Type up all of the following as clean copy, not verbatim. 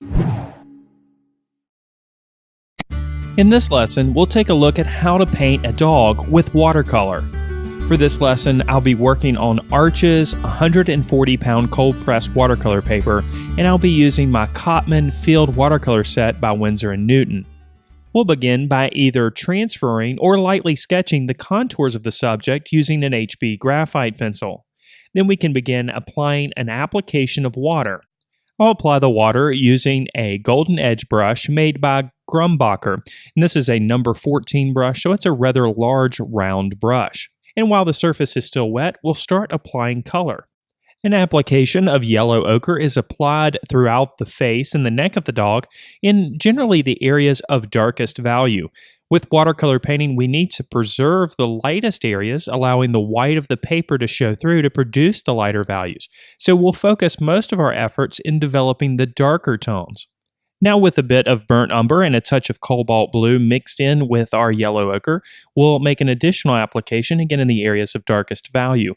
In this lesson, we'll take a look at how to paint a dog with watercolor. For this lesson, I'll be working on Arch's 140-pound cold-pressed watercolor paper, and I'll be using my Cotman Field Watercolor Set by Winsor & Newton. We'll begin by either transferring or lightly sketching the contours of the subject using an HB graphite pencil. Then we can begin applying an application of water. I'll apply the water using a golden edge brush made by Grumbacher, and this is a number 14 brush, so it's a rather large round brush. And while the surface is still wet, we'll start applying color. An application of yellow ochre is applied throughout the face and the neck of the dog in generally the areas of darkest value. With watercolor painting, we need to preserve the lightest areas, allowing the white of the paper to show through to produce the lighter values. So we'll focus most of our efforts in developing the darker tones. Now, with a bit of burnt umber and a touch of cobalt blue mixed in with our yellow ochre, we'll make an additional application, again in the areas of darkest value.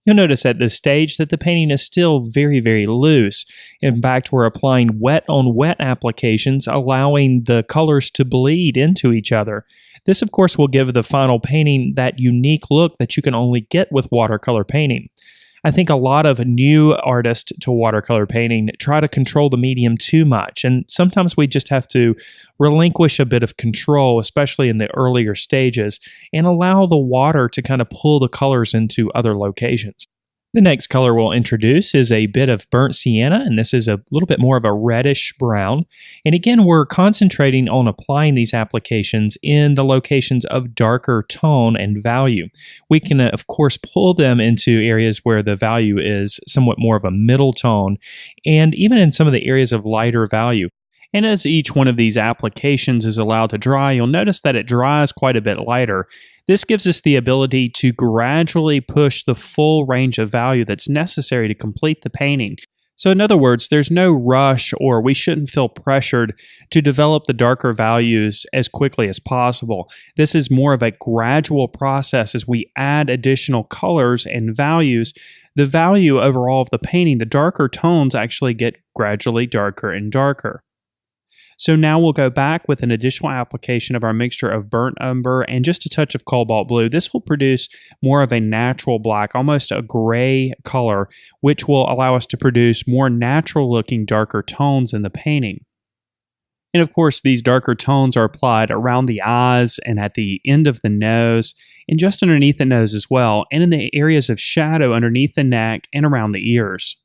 You'll notice at this stage that the painting is still very, very loose. In fact, we're applying wet on wet applications, allowing the colors to bleed into each other. This, of course, will give the final painting that unique look that you can only get with watercolor painting. I think a lot of new artists to watercolor painting try to control the medium too much, and sometimes we just have to relinquish a bit of control, especially in the earlier stages, and allow the water to kind of pull the colors into other locations. The next color we'll introduce is a bit of burnt sienna, and this is a little bit more of a reddish brown. And again, we're concentrating on applying these applications in the locations of darker tone and value. We can, of course, pull them into areas where the value is somewhat more of a middle tone, and even in some of the areas of lighter value. And as each one of these applications is allowed to dry, you'll notice that it dries quite a bit lighter. This gives us the ability to gradually push the full range of value that's necessary to complete the painting. So in other words, there's no rush, or we shouldn't feel pressured to develop the darker values as quickly as possible. This is more of a gradual process as we add additional colors and values. The value overall of the painting, the darker tones actually get gradually darker and darker. So now we'll go back with an additional application of our mixture of burnt umber and just a touch of cobalt blue. This will produce more of a natural black, almost a gray color, which will allow us to produce more natural looking darker tones in the painting. And of course, these darker tones are applied around the eyes and at the end of the nose and just underneath the nose as well, and in the areas of shadow underneath the neck and around the ears.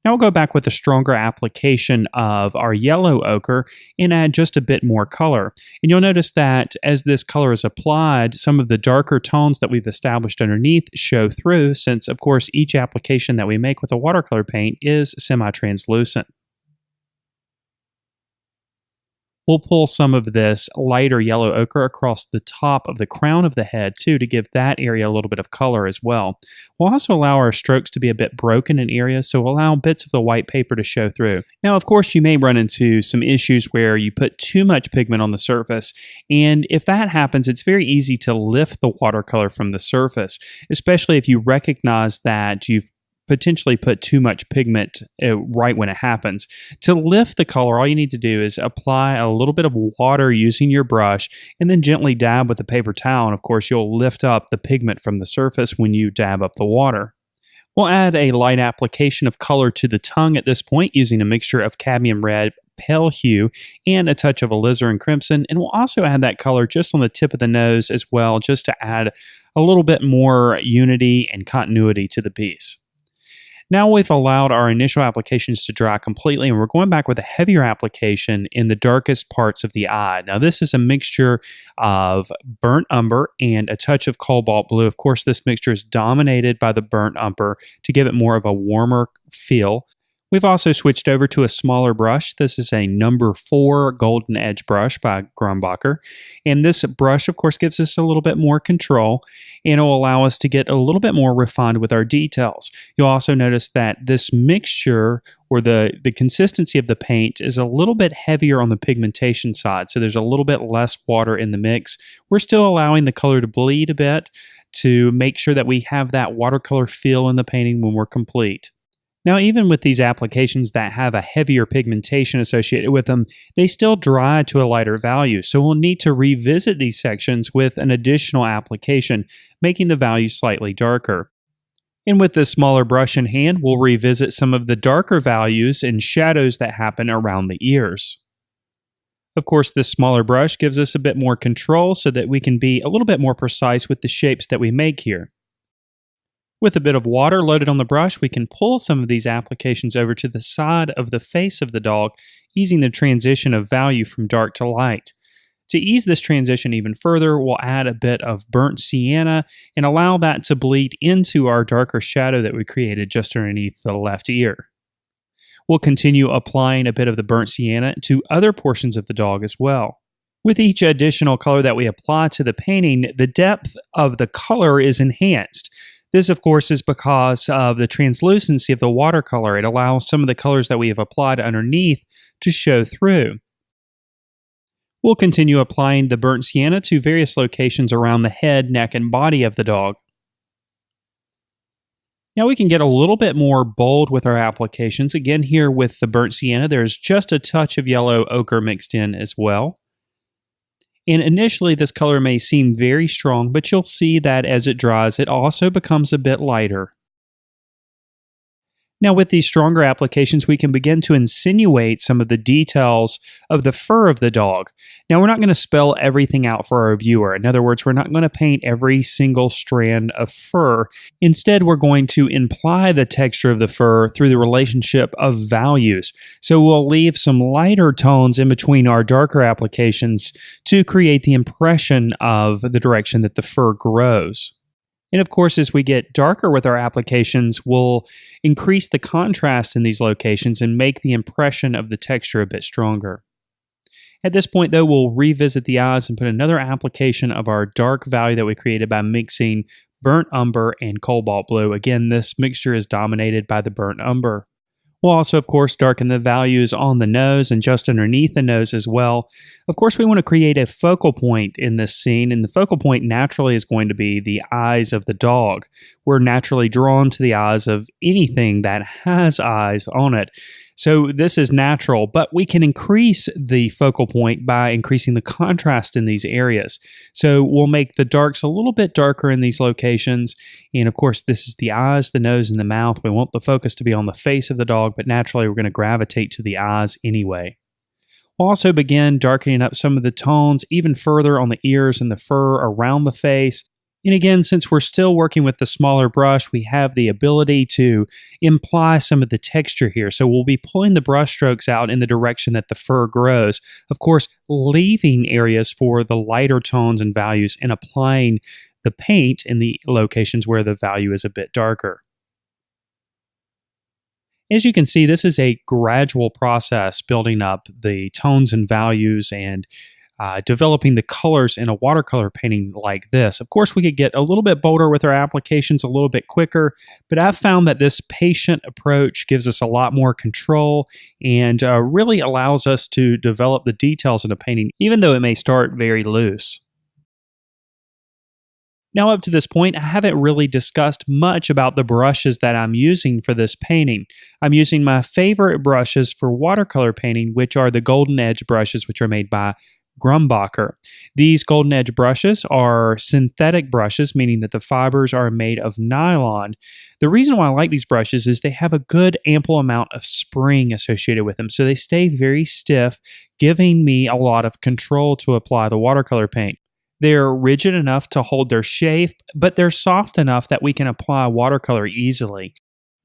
Now we'll go back with a stronger application of our yellow ochre and add just a bit more color. And you'll notice that as this color is applied, some of the darker tones that we've established underneath show through, since of course each application that we make with a watercolor paint is semi-translucent. We'll pull some of this lighter yellow ochre across the top of the crown of the head too, to give that area a little bit of color as well. We'll also allow our strokes to be a bit broken in areas, so we'll allow bits of the white paper to show through. Now, of course, you may run into some issues where you put too much pigment on the surface, and if that happens, it's very easy to lift the watercolor from the surface, especially if you recognize that you've potentially put too much pigment right when it happens. To lift the color, all you need to do is apply a little bit of water using your brush and then gently dab with a paper towel. And of course, you'll lift up the pigment from the surface when you dab up the water. We'll add a light application of color to the tongue at this point using a mixture of cadmium red, pale hue, and a touch of alizarin crimson. And we'll also add that color just on the tip of the nose as well, just to add a little bit more unity and continuity to the piece. Now we've allowed our initial applications to dry completely, and we're going back with a heavier application in the darkest parts of the eye. Now this is a mixture of burnt umber and a touch of cobalt blue. Of course, this mixture is dominated by the burnt umber to give it more of a warmer feel. We've also switched over to a smaller brush. This is a number 4 golden edge brush by Grumbacher. And this brush, of course, gives us a little bit more control, and it will allow us to get a little bit more refined with our details. You'll also notice that this mixture, or the consistency of the paint, is a little bit heavier on the pigmentation side. So there's a little bit less water in the mix. We're still allowing the color to bleed a bit to make sure that we have that watercolor feel in the painting when we're complete. Now, even with these applications that have a heavier pigmentation associated with them, they still dry to a lighter value, so we'll need to revisit these sections with an additional application, making the value slightly darker. And with this smaller brush in hand, we'll revisit some of the darker values and shadows that happen around the ears. Of course, this smaller brush gives us a bit more control so that we can be a little bit more precise with the shapes that we make here. With a bit of water loaded on the brush, we can pull some of these applications over to the side of the face of the dog, easing the transition of value from dark to light. To ease this transition even further, we'll add a bit of burnt sienna and allow that to bleed into our darker shadow that we created just underneath the left ear. We'll continue applying a bit of the burnt sienna to other portions of the dog as well. With each additional color that we apply to the painting, the depth of the color is enhanced. This, of course, is because of the translucency of the watercolor. It allows some of the colors that we have applied underneath to show through. We'll continue applying the burnt sienna to various locations around the head, neck, and body of the dog. Now we can get a little bit more bold with our applications. Again, here with the burnt sienna, there's just a touch of yellow ochre mixed in as well. And initially, this color may seem very strong, but you'll see that as it dries, it also becomes a bit lighter. Now, with these stronger applications, we can begin to insinuate some of the details of the fur of the dog. Now, we're not going to spell everything out for our viewer. In other words, we're not going to paint every single strand of fur. Instead, we're going to imply the texture of the fur through the relationship of values. So we'll leave some lighter tones in between our darker applications to create the impression of the direction that the fur grows. And of course, as we get darker with our applications, we'll increase the contrast in these locations and make the impression of the texture a bit stronger. At this point, though, we'll revisit the eyes and put another application of our dark value that we created by mixing burnt umber and cobalt blue. Again, this mixture is dominated by the burnt umber. We'll also, of course, darken the values on the nose and just underneath the nose as well. Of course, we want to create a focal point in this scene, and the focal point naturally is going to be the eyes of the dog. We're naturally drawn to the eyes of anything that has eyes on it. So this is natural, but we can increase the focal point by increasing the contrast in these areas. So we'll make the darks a little bit darker in these locations. And of course, this is the eyes, the nose, and the mouth. We want the focus to be on the face of the dog, but naturally we're going to gravitate to the eyes anyway. We'll also begin darkening up some of the tones even further on the ears and the fur around the face. And again, since we're still working with the smaller brush, we have the ability to imply some of the texture here. So we'll be pulling the brush strokes out in the direction that the fur grows. Of course, leaving areas for the lighter tones and values and applying the paint in the locations where the value is a bit darker. As you can see, this is a gradual process building up the tones and values and developing the colors in a watercolor painting like this. Of course, we could get a little bit bolder with our applications a little bit quicker, but I've found that this patient approach gives us a lot more control and really allows us to develop the details in a painting, even though it may start very loose. Now, up to this point, I haven't really discussed much about the brushes that I'm using for this painting. I'm using my favorite brushes for watercolor painting, which are the Golden Edge brushes, which are made by Grumbacher. These Golden Edge brushes are synthetic brushes, meaning that the fibers are made of nylon. The reason why I like these brushes is they have a good ample amount of spring associated with them, so they stay very stiff, giving me a lot of control to apply the watercolor paint. They're rigid enough to hold their shape, but they're soft enough that we can apply watercolor easily.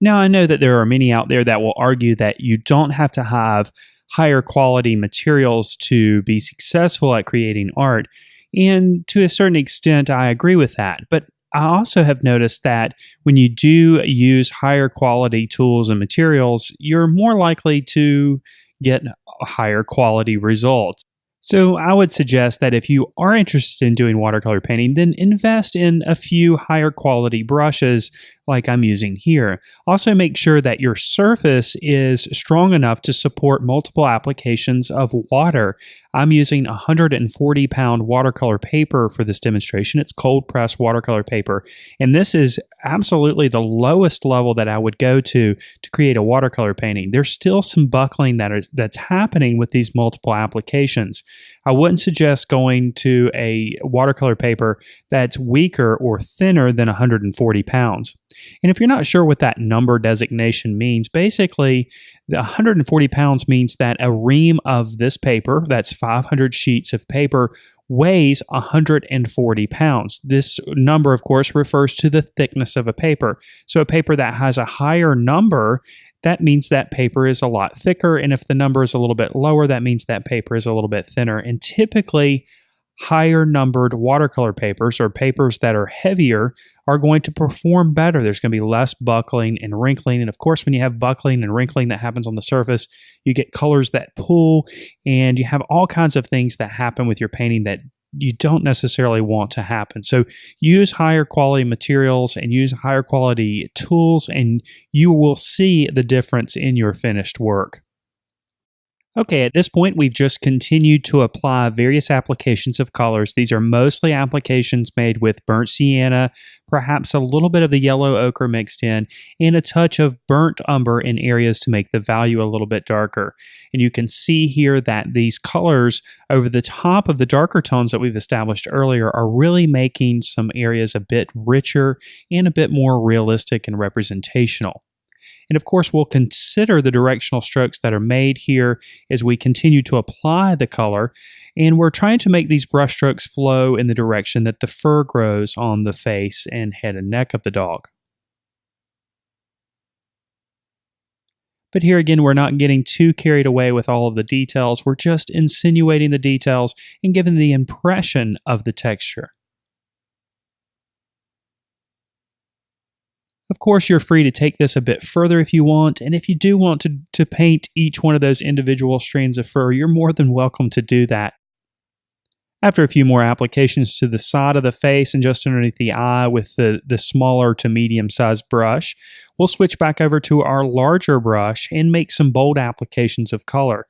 Now, I know that there are many out there that will argue that you don't have to have higher quality materials to be successful at creating art, and to a certain extent, I agree with that. But I also have noticed that when you do use higher quality tools and materials, you're more likely to get higher quality results. So I would suggest that if you are interested in doing watercolor painting, then invest in a few higher quality brushes like I'm using here. Also make sure that your surface is strong enough to support multiple applications of water. I'm using 140-pound watercolor paper for this demonstration. It's cold pressed watercolor paper, and this is absolutely the lowest level that I would go to create a watercolor painting. There's still some buckling that's happening with these multiple applications. I wouldn't suggest going to a watercolor paper that's weaker or thinner than 140 pounds. And if you're not sure what that number designation means, basically the 140 pounds means that a ream of this paper, that's 500 sheets of paper, weighs 140 pounds. This number, of course, refers to the thickness of a paper. So a paper that has a higher number, that means that paper is a lot thicker. And if the number is a little bit lower, that means that paper is a little bit thinner. And typically, higher numbered watercolor papers, or papers that are heavier, are going to perform better. There's going to be less buckling and wrinkling. And of course, when you have buckling and wrinkling that happens on the surface, you get colors that pull, and you have all kinds of things that happen with your painting that you don't necessarily want to happen. So use higher quality materials and use higher quality tools, and you will see the difference in your finished work. Okay, at this point, we've just continued to apply various applications of colors. These are mostly applications made with burnt sienna, perhaps a little bit of the yellow ochre mixed in, and a touch of burnt umber in areas to make the value a little bit darker. And you can see here that these colors over the top of the darker tones that we've established earlier are really making some areas a bit richer and a bit more realistic and representational. And of course, we'll consider the directional strokes that are made here as we continue to apply the color. And we're trying to make these brush strokes flow in the direction that the fur grows on the face and head and neck of the dog. But here again, we're not getting too carried away with all of the details. We're just insinuating the details and giving the impression of the texture. Of course, you're free to take this a bit further if you want, and if you do want to paint each one of those individual strands of fur, you're more than welcome to do that. After a few more applications to the side of the face and just underneath the eye with the smaller to medium-sized brush, we'll switch back over to our larger brush and make some bold applications of color.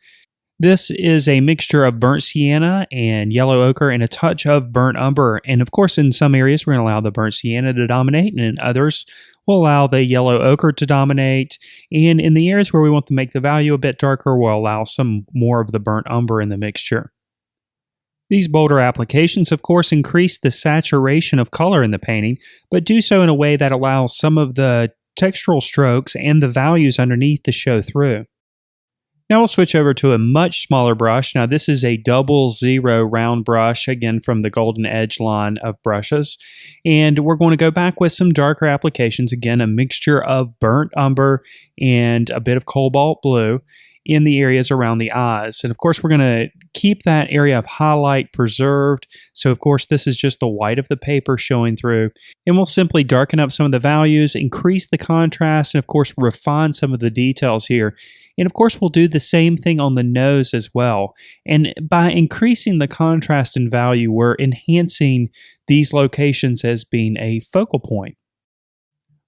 This is a mixture of burnt sienna and yellow ochre and a touch of burnt umber. And of course, in some areas, we're going to allow the burnt sienna to dominate, and in others, we'll allow the yellow ochre to dominate. And in the areas where we want to make the value a bit darker, we'll allow some more of the burnt umber in the mixture. These bolder applications, of course, increase the saturation of color in the painting, but do so in a way that allows some of the textural strokes and the values underneath to show through. Now we'll switch over to a much smaller brush. Now this is a 00 round brush, again from the Golden Edge line of brushes. And we're going to go back with some darker applications. Again, a mixture of burnt umber and a bit of cobalt blue in the areas around the eyes. And of course, we're going to keep that area of highlight preserved. So of course, this is just the white of the paper showing through. And we'll simply darken up some of the values, increase the contrast, and of course, refine some of the details here. And of course, we'll do the same thing on the nose as well. And by increasing the contrast and value, we're enhancing these locations as being a focal point.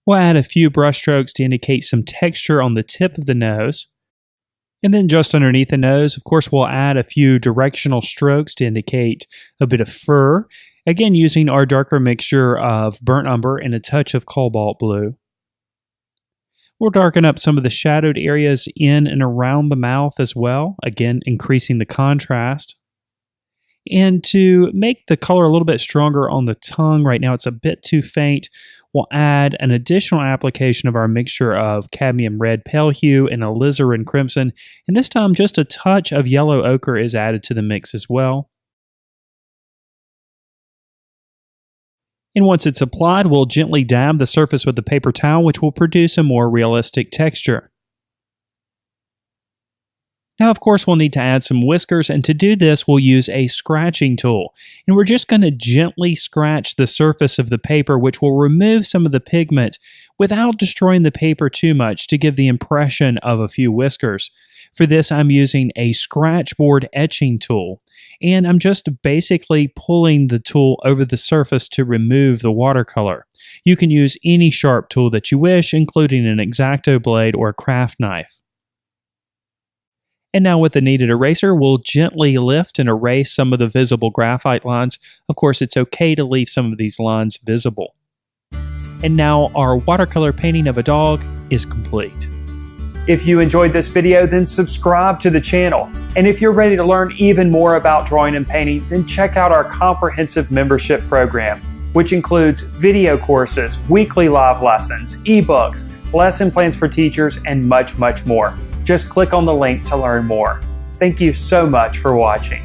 We'll add a few brush strokes to indicate some texture on the tip of the nose. And then just underneath the nose, of course, we'll add a few directional strokes to indicate a bit of fur. Again, using our darker mixture of burnt umber and a touch of cobalt blue. We'll darken up some of the shadowed areas in and around the mouth as well, again, increasing the contrast. And to make the color a little bit stronger on the tongue, right now it's a bit too faint, we'll add an additional application of our mixture of cadmium red pale hue and alizarin crimson, and this time just a touch of yellow ochre is added to the mix as well. And once it's applied, we'll gently dab the surface with the paper towel, which will produce a more realistic texture. Now, of course, we'll need to add some whiskers, and to do this, we'll use a scratching tool. And we're just going to gently scratch the surface of the paper, which will remove some of the pigment without destroying the paper too much to give the impression of a few whiskers. For this, I'm using a scratchboard etching tool, and I'm just basically pulling the tool over the surface to remove the watercolor. You can use any sharp tool that you wish, including an X-Acto blade or a craft knife. And now with the kneaded eraser, we'll gently lift and erase some of the visible graphite lines. Of course, it's okay to leave some of these lines visible. And now our watercolor painting of a dog is complete. If you enjoyed this video, then subscribe to the channel. And if you're ready to learn even more about drawing and painting, then check out our comprehensive membership program, which includes video courses, weekly live lessons, ebooks, lesson plans for teachers, and much, much more. Just click on the link to learn more. Thank you so much for watching.